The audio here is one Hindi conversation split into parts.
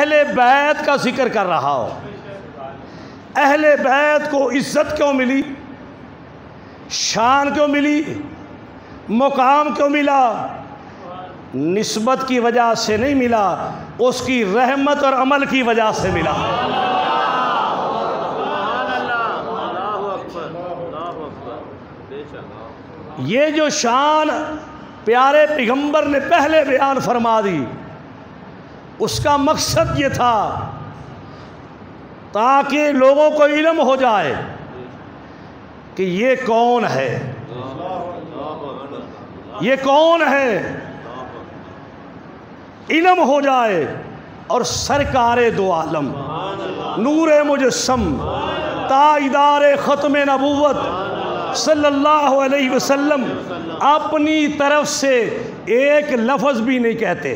अहले बैत का जिक्र कर रहा हो। अहले बैत को इज्जत क्यों मिली, शान क्यों मिली, मुकाम क्यों मिला? निस्बत की वजह से नहीं मिला, उसकी रहमत और अमल की वजह से मिला। ये जो शान प्यारे पैगंबर ने पहले बयान फरमा दी, उसका मकसद ये था ताकि लोगों को इल्म हो जाए कि ये कौन है, ये कौन है, इल्म हो जाए। और सरकारे दो आलम नूरे मुजस्सम ताइदारे ख़त्म नबूवत सल्लल्लाहु अलैहि वसल्लम अपनी तरफ से एक लफ्ज़ भी नहीं कहते।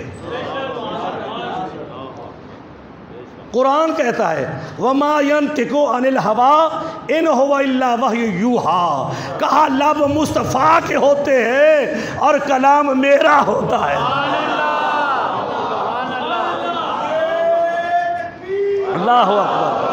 कुरान कहता है वमा यंतिकु अनिल हवा इन हुवा इल्ला वह्यु यूहा। कहा लब मुस्तफ़ा के होते हैं और कलाम मेरा होता है। अल्लाह हू अकबर।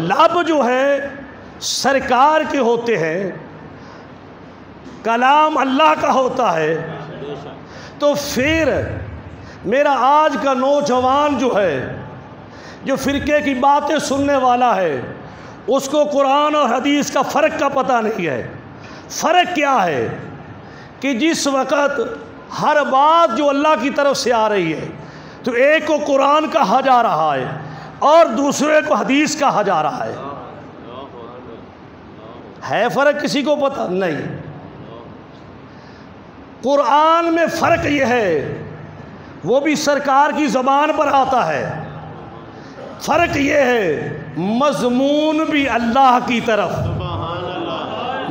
लब जो है सरकार के होते हैं, कलाम अल्लाह का होता है। तो फिर मेरा आज का नौजवान जो है, जो फ़िरके की बातें सुनने वाला है, उसको कुरान और हदीस का फ़र्क का पता नहीं है। फ़र्क क्या है कि जिस वक़्त हर बात जो अल्लाह की तरफ से आ रही है, तो एक को कुरान कहा जा रहा है और दूसरे को हदीस कहा जा रहा है फ़र्क किसी को पता नहीं। कुरान में फ़र्क ये है, वो भी सरकार की ज़बान पर आता है। फ़र्क ये है मज़मून भी अल्लाह की तरफ,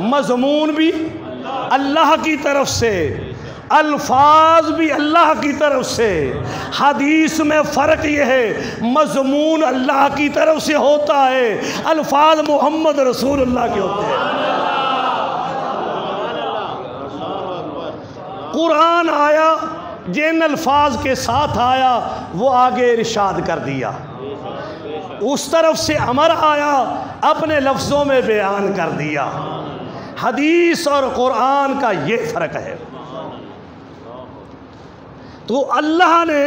मज़मून भी अल्लाह की तरफ से, अल्फाज भी अल्लाह की तरफ से। हदीस में फ़र्क ये है मज़मून अल्लाह की तरफ से होता है, अल्फाज मोहम्मद रसूलुल्लाह के होते हैं। कुरान आया, जिन अल्फाज के साथ आया वो आगे इरशाद कर दिया, उस तरफ से अमर आया, अपने लफ्ज़ों में बयान कर दिया। हदीस और कुरान का ये फ़र्क है। तो अल्लाह ने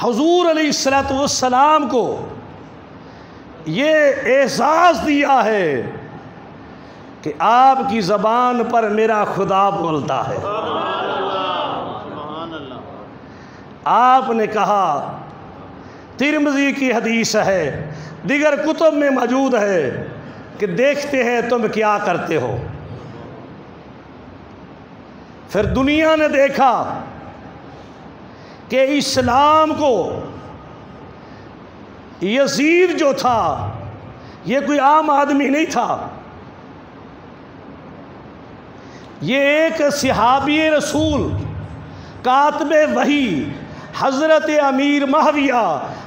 हुज़ूर अलैहिस्सलातु वस्सलाम को ये एहसास दिया है कि आपकी ज़बान पर मेरा खुदा बोलता है। आपने कहा, तिरमिज़ी की हदीस है, दिगर कुतुब में मौजूद है कि देखते हैं तुम क्या करते हो। फिर दुनिया ने देखा कि इस्लाम को यजीद जो था, ये कोई आम आदमी नहीं था, ये एक सहाबी रसूल कातिबे वही हज़रत अमीर मुआविया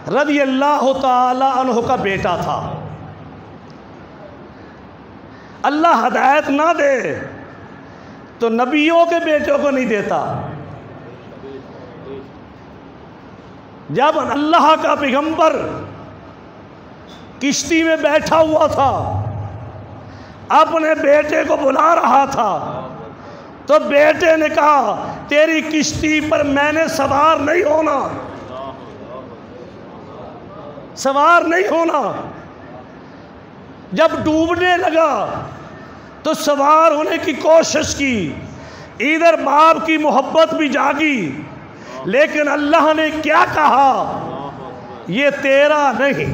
रज़ी अल्लाह ताला अन्हु का बेटा था। अल्लाह हदायत ना दे तो नबियों के बेटों को नहीं देता। जब अल्लाह का पैगंबर किश्ती में बैठा हुआ था, अपने बेटे को बुला रहा था, तो बेटे ने कहा तेरी किश्ती पर मैंने सवार नहीं होना, सवार नहीं होना। जब डूबने लगा तो सवार होने की कोशिश की, इधर बाप की मोहब्बत भी जागी, लेकिन अल्लाह ने क्या कहा, ये तेरा नहीं।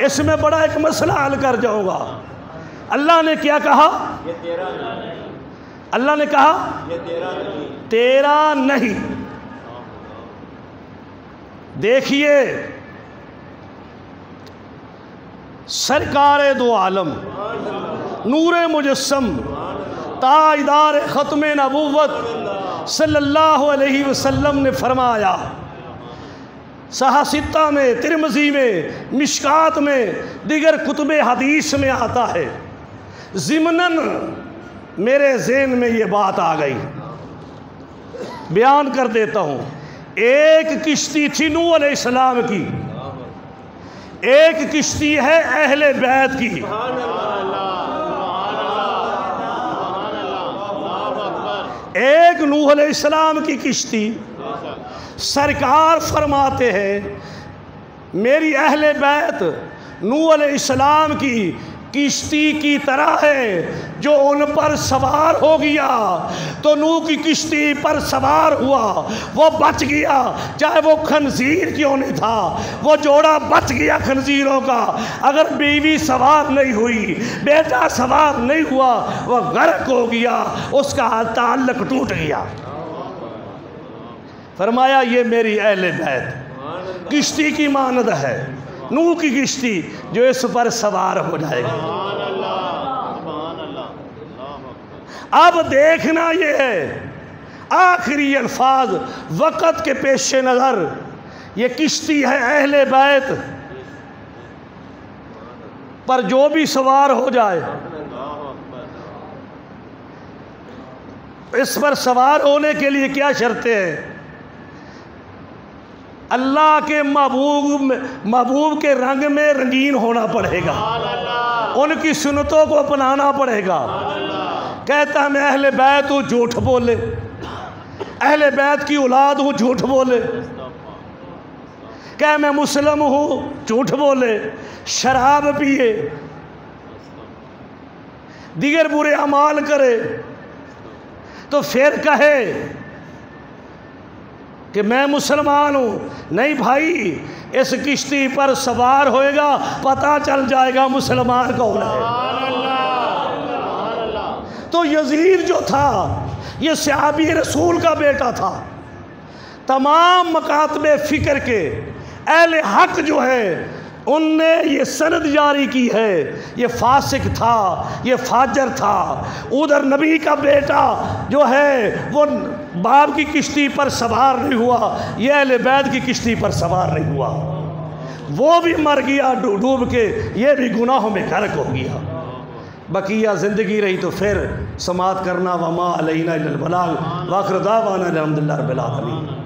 इसमें बड़ा एक मसला हल कर जाऊंगा। अल्लाह ने क्या कहा, ये तेरा नहीं। अल्लाह ने कहा ये तेरा नहीं। देखिए सरकारे दो आलम नूरे मुजस्सम ताजदार ख़त्म नबूवत सल्लल्लाहु अलैहि वसल्लम ने फरमाया सहासित्ता में, तिरमजी में, मिशकात में, दिगर कुतुब हदीस में आता है। ज़िमनन मेरे ज़हन में ये बात आ गई, बयान कर देता हूँ। एक किश्ती थी नूह अलैहिस्सलाम की, एक किश्ती है अहले बैत की। एक नूह अलैहिस्सलाम की किश्ती, सरकार फरमाते हैं मेरी अहले बैत नूह अलैहिस्सलाम की किश्ती की तरह है, जो उन पर सवार हो गया तो नूह की किश्ती पर सवार हुआ, वो बच गया, चाहे वो खंजीर क्यों नहीं था, वो जोड़ा बच गया खंजीरों का। अगर बीवी सवार नहीं हुई, बेटा सवार नहीं हुआ, वो गर्क हो गया, उसका ताल्लुक टूट गया। फरमाया ये मेरी अहले बैत किश्ती की मानद है, नूह की किश्ती जो इस पर सवार हो जाएगा। अब देखना ये है आखिरी अल्फाज वक़्त के पेश नज़र, ये किश्ती है अहले बैत पर जो भी सवार हो जाए, इस पर सवार होने के लिए क्या शर्तें हैं? अल्लाह के महबूब के रंग में रंगीन होना पड़ेगा, उनकी सुन्नतों को अपनाना पड़ेगा। कहता मैं अहले बैत हूँ, झूठ बोले, अहले बैत की औलाद हूँ, झूठ बोले। कह मैं मुस्लिम हूँ, झूठ बोले, शराब पिए, दिगर बुरे अमाल करे, तो फिर कहे कि मैं मुसलमान हूँ। नहीं भाई, इस किश्ती पर सवार होएगा, पता चल जाएगा मुसलमान कौन है। तो यजीद जो था ये सहाबी रसूल का बेटा था। तमाम मकातबे फ़िक्र के अहले हक जो है उनने ये सनद जारी की है, ये फासिक था, ये फाजर था। उधर नबी का बेटा जो है वो बाप की किश्ती पर सवार नहीं हुआ, ये अहले बैत की किश्ती पर सवार नहीं हुआ, वो भी मर गया डूब के, ये भी गुनाहों में गर्क हो गया। बकिया ज़िंदगी रही तो फिर समात करना, वमा अलैना इल्लल बलाग, वाखिर दावाना अल्हम्दुलिल्लाहि रब्बिल आलमीन।